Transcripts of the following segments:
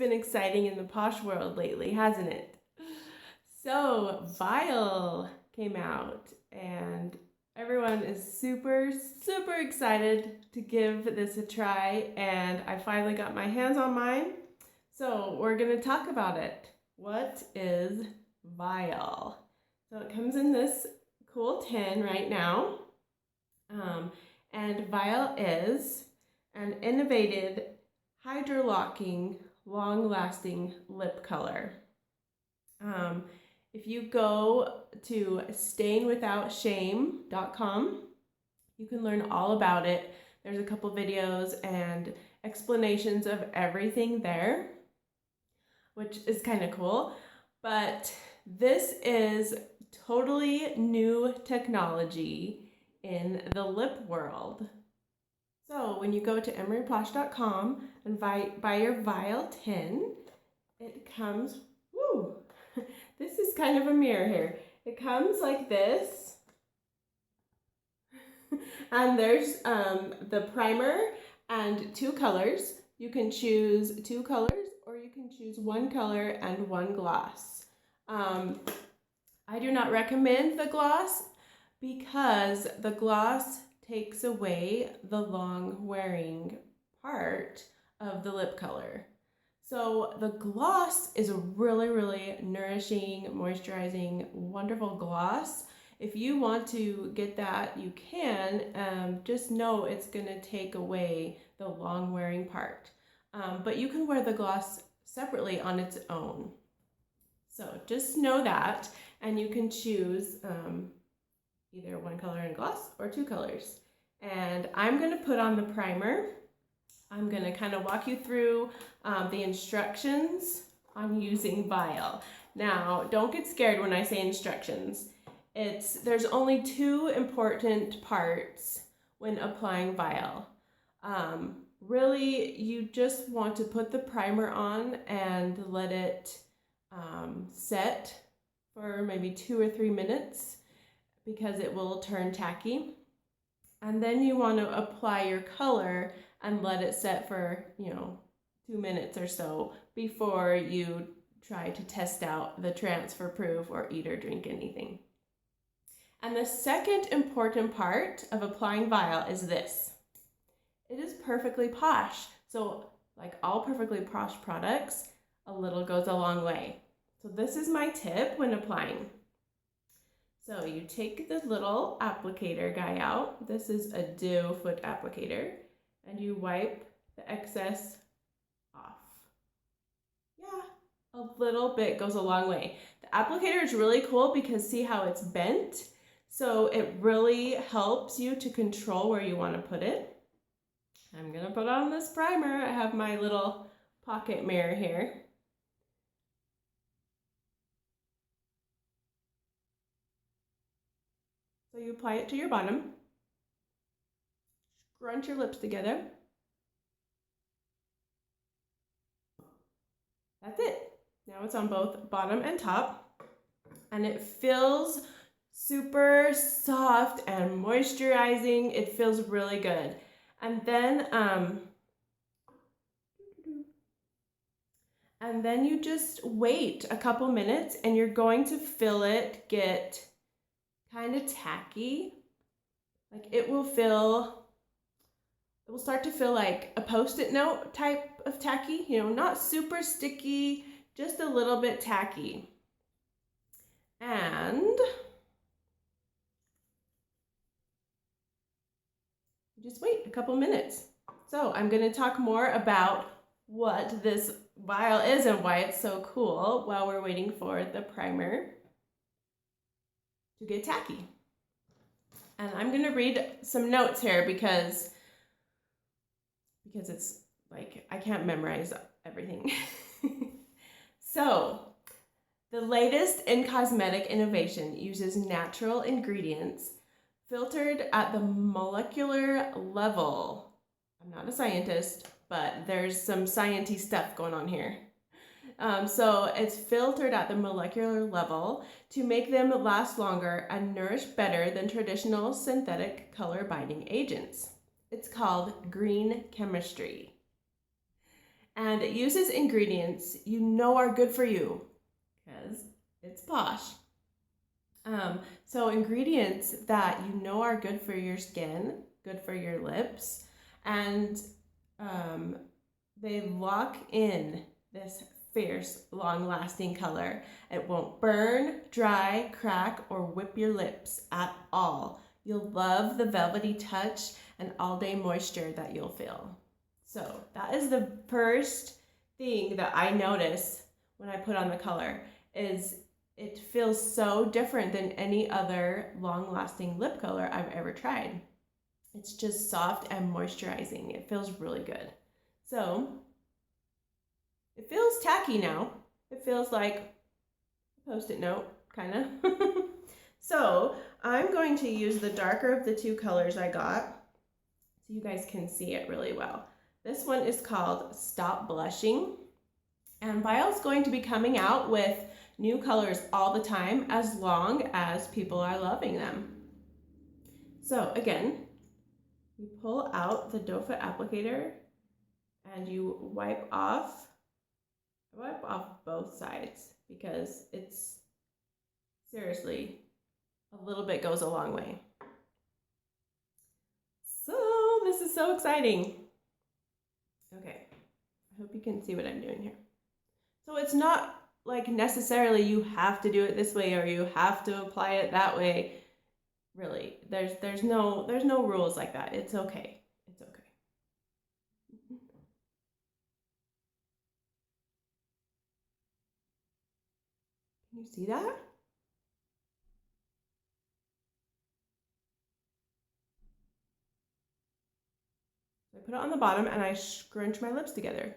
been exciting in the posh world lately, hasn't it? So, Vial came out, and everyone is super, super excited to give this a try, and I finally got my hands on mine. So, we're going to talk about it. What is Vial? So, it comes in this cool tin right now. And Vial is an innovative hydrolocking, long-lasting lip color. If you go to stainwithoutshame.com, you can learn all about it. There's a couple videos and explanations of everything there, which is kind of cool. But this is totally new technology in the lip world. So when you go to emeryposh.com and buy your Vial tin, it comes, woo, this is kind of a mirror here. It comes like this, and there's the primer and two colors. You can choose two colors, or you can choose one color and one gloss. I do not recommend the gloss because the gloss takes away the long wearing part of the lip color. So the gloss is a really, really nourishing, moisturizing, wonderful gloss. If you want to get that, you can. Just know it's going to take away the long wearing part. But you can wear the gloss separately on its own. So just know that, and you can choose either one color in gloss or two colors. And I'm going to put on the primer. I'm going to kind of walk you through the instructions on using Vial. Now, don't get scared when I say instructions. There's only two important parts when applying Vial. Really, you just want to put the primer on and let it set for maybe 2 or 3 minutes, because it will turn tacky. And then you want to apply your color and let it set for, 2 minutes or so before you try to test out the transfer proof or eat or drink anything. And the second important part of applying Vial is this. It is perfectly posh. So like all perfectly posh products, a little goes a long way. So this is my tip when applying. So you take the little applicator guy out. This is a doe foot applicator, and you wipe the excess off. Yeah, a little bit goes a long way. The applicator is really cool because see how it's bent? So it really helps you to control where you want to put it. I'm gonna put on this primer. I have my little pocket mirror here. So you apply it to your bottom, scrunch your lips together. That's it. Now it's on both bottom and top, and it feels super soft and moisturizing. It feels really good. And then you just wait a couple minutes, and you're going to feel it get kind of tacky. Like it will start to feel like a Post-it note type of tacky, not super sticky, just a little bit tacky. And just wait a couple minutes. So I'm going to talk more about what this Vial is and why it's so cool while we're waiting for the primer to get tacky. And I'm going to read some notes here because it's like I can't memorize everything. So, the latest in cosmetic innovation uses natural ingredients filtered at the molecular level. I'm not a scientist, but there's some sciencey stuff going on here. So it's filtered at the molecular level to make them last longer and nourish better than traditional synthetic color binding agents. It's called green chemistry. And it uses ingredients you know are good for you because it's Posh. So ingredients that you know are good for your skin, good for your lips, and they lock in this fierce, long-lasting color. It won't burn, dry, crack, or whip your lips at all. You'll love the velvety touch and all-day moisture that you'll feel. So that is the first thing that I notice when I put on the color is it feels so different than any other long-lasting lip color I've ever tried. It's just soft and moisturizing. It feels really good. So it feels tacky now. It feels like a Post-it note, kind of. So I'm going to use the darker of the two colors I got so you guys can see it really well. This one is called Stop Blushing. And Vial's going to be coming out with new colors all the time as long as people are loving them. So again, you pull out the doe foot applicator and you wipe off both sides because it's seriously a little bit goes a long way. So this is so exciting. Okay, I hope you can see what I'm doing here. So it's not like necessarily you have to do it this way or you have to apply it that way. Really, there's no rules like that. It's okay. It's okay. Can you see that? So I put it on the bottom and I scrunch my lips together.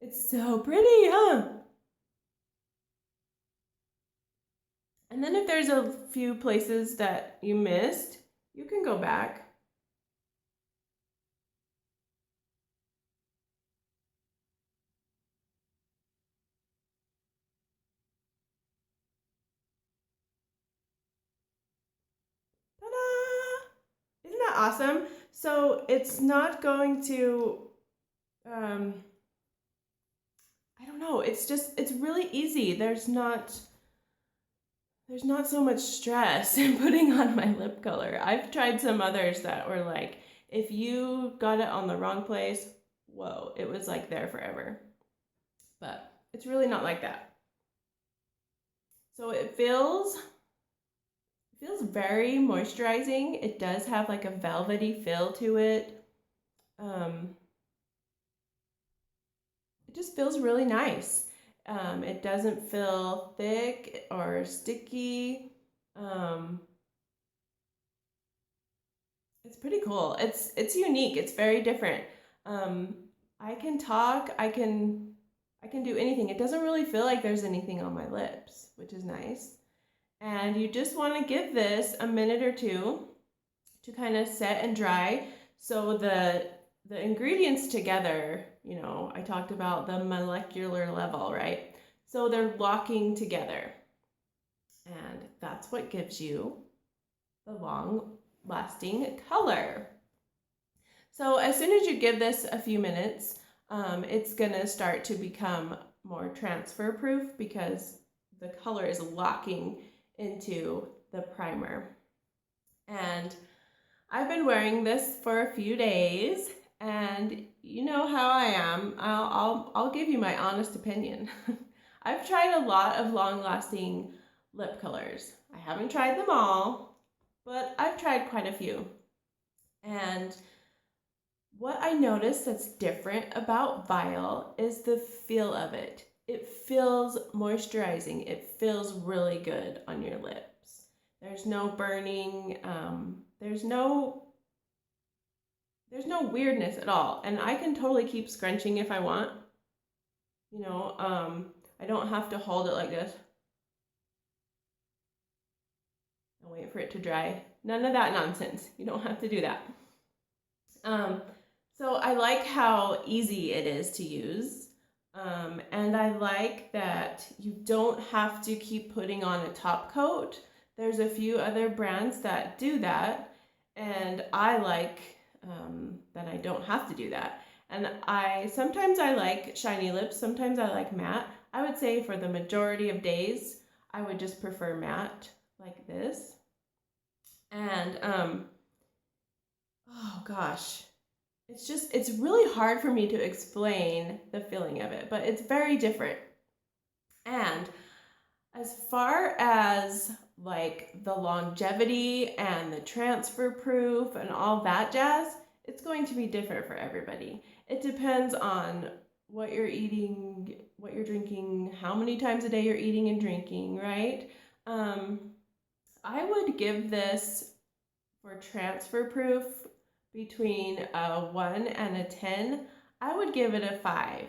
It's so pretty, huh? And then if there's a few places that you missed, you can go back. Ta-da! Isn't that awesome? So it's not going to, I don't know, it's really easy. There's not so much stress in putting on my lip color. I've tried some others that were like, if you got it on the wrong place, whoa, it was like there forever. But it's really not like that. So it feels very moisturizing. It does have like a velvety feel to it. It just feels really nice. It doesn't feel thick or sticky. It's pretty cool. It's unique. It's very different. I can talk. I can do anything. It doesn't really feel like there's anything on my lips, which is nice. And you just want to give this a minute or two to kind of set and dry. So the ingredients together, you know, I talked about the molecular level, right? So they're locking together. And that's what gives you the long-lasting color. So as soon as you give this a few minutes, it's gonna start to become more transfer proof because the color is locking into the primer. And I've been wearing this for a few days, and you know how I am. I'll give you my honest opinion. I've tried a lot of long-lasting lip colors. I haven't tried them all, but I've tried quite a few. And what I noticed that's different about Vial is the feel of it. It feels moisturizing. It feels really good on your lips. There's no burning. There's no weirdness at all. And I can totally keep scrunching if I want. You know, I don't have to hold it like this and wait for it to dry. None of that nonsense. You don't have to do that. So I like how easy it is to use. And I like that you don't have to keep putting on a top coat There's a few other brands that do that, and I like that I don't have to do that. And sometimes I like shiny lips, sometimes I like matte. I would say for the majority of days, I would just prefer matte like this. And oh gosh, it's really hard for me to explain the feeling of it, but it's very different. And as far as like the longevity and the transfer proof and all that jazz, it's going to be different for everybody. It depends on what you're eating, what you're drinking, how many times a day you're eating and drinking, right? I would give this for transfer proof between a 1 and a 10. I would give it a 5.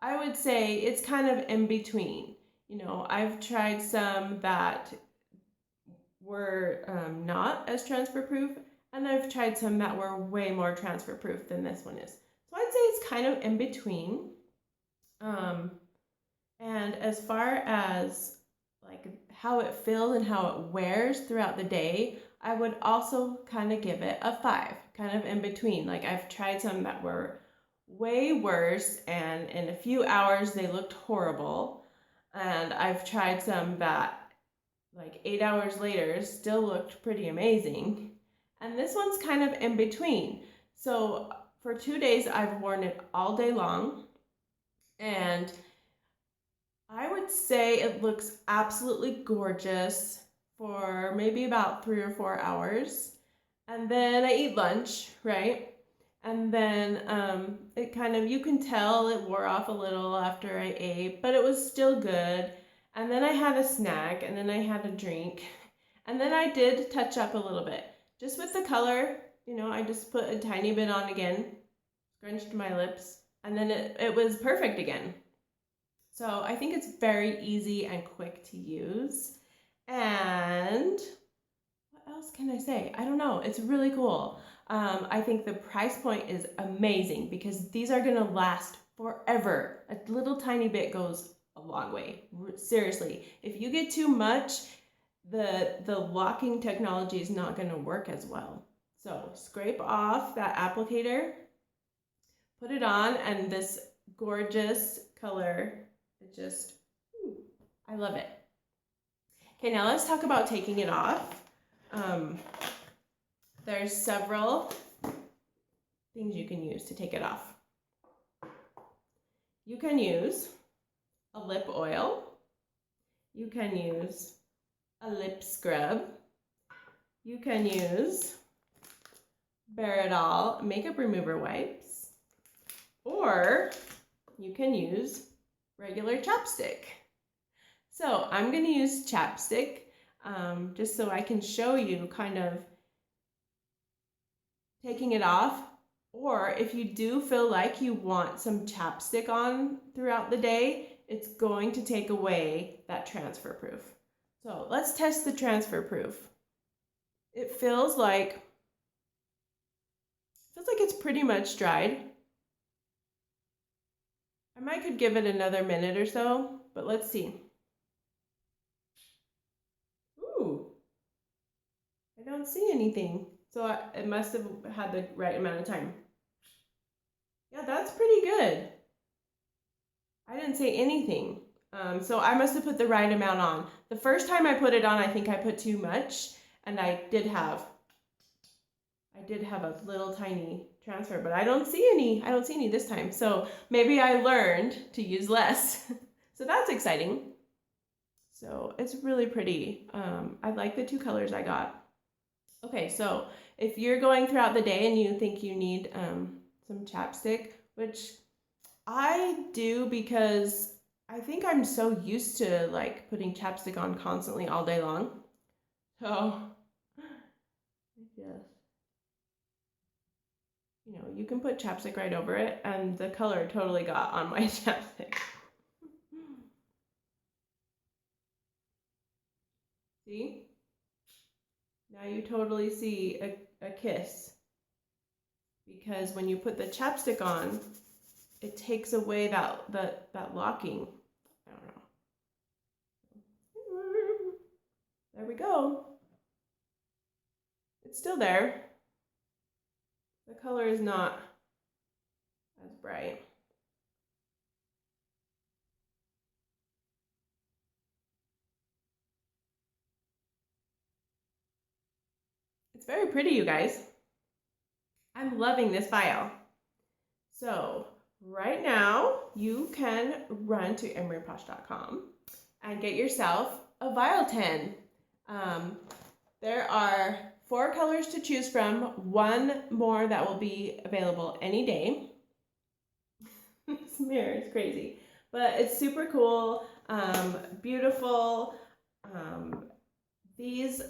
I would say it's kind of in between. You know, I've tried some that were not as transfer proof, and I've tried some that were way more transfer proof than this one is. So I'd say it's kind of in between. And as far as like how it feels and how it wears throughout the day, I would also kind of give it a 5, kind of in between. Like I've tried some that were way worse, and in a few hours they looked horrible. And I've tried some that like 8 hours later still looked pretty amazing. And this one's kind of in between. So for 2 days, I've worn it all day long. And I would say it looks absolutely gorgeous for maybe about 3 or 4 hours. And then I eat lunch, right? And then it kind of, you can tell it wore off a little after I ate, but it was still good. And then I had a snack, and then I had a drink. And then I did touch up a little bit. Just with the color, you know, I just put a tiny bit on again, scrunched my lips, and then it was perfect again. So I think it's very easy and quick to use. And what else can I say? I don't know. It's really cool. I think the price point is amazing because these are going to last forever. A little tiny bit goes a long way. Seriously, if you get too much, the locking technology is not going to work as well. So scrape off that applicator, put it on, and this gorgeous color, it just, I love it. Okay, now let's talk about taking it off. There's several things you can use to take it off. You can use a lip oil. You can use a lip scrub. You can use Vial makeup remover wipes. Or you can use regular chapstick. So I'm going to use chapstick just so I can show you kind of taking it off, or if you do feel like you want some chapstick on throughout the day, it's going to take away that transfer proof. So let's test the transfer proof. It feels like it's pretty much dried. I might could give it another minute or so, but let's see. Ooh, I don't see anything. So it must have had the right amount of time. Yeah, that's pretty good. I didn't say anything. So I must have put the right amount on. The first time I put it on, I think I put too much, and I did have a little tiny transfer, but I don't see any this time. So maybe I learned to use less. So that's exciting. So it's really pretty. I like the 2 colors I got. Okay, so if you're going throughout the day and you think you need some chapstick, which I do because I think I'm so used to like putting chapstick on constantly all day long. So, yes. You know, you can put chapstick right over it, and the color totally got on my chapstick. See? Now you totally see a kiss. Because when you put the chapstick on, it takes away that locking. I don't know. There we go. It's still there. The color is not as bright. It's very pretty, you guys. I'm loving this vial. So right now you can run to emeryposh.com and get yourself a Vial 10. There are 4 colors to choose from, 1 more that will be available any day. This mirror is crazy, but it's super cool, beautiful. These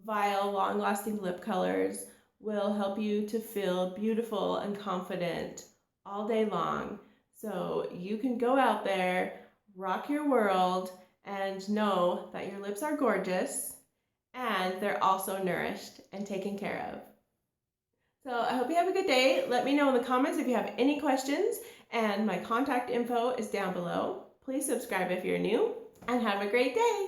Vial long-lasting lip colors will help you to feel beautiful and confident all day long. So you can go out there, rock your world, and know that your lips are gorgeous and they're also nourished and taken care of. So I hope you have a good day. Let me know in the comments if you have any questions, and my contact info is down below. Please subscribe if you're new, and have a great day.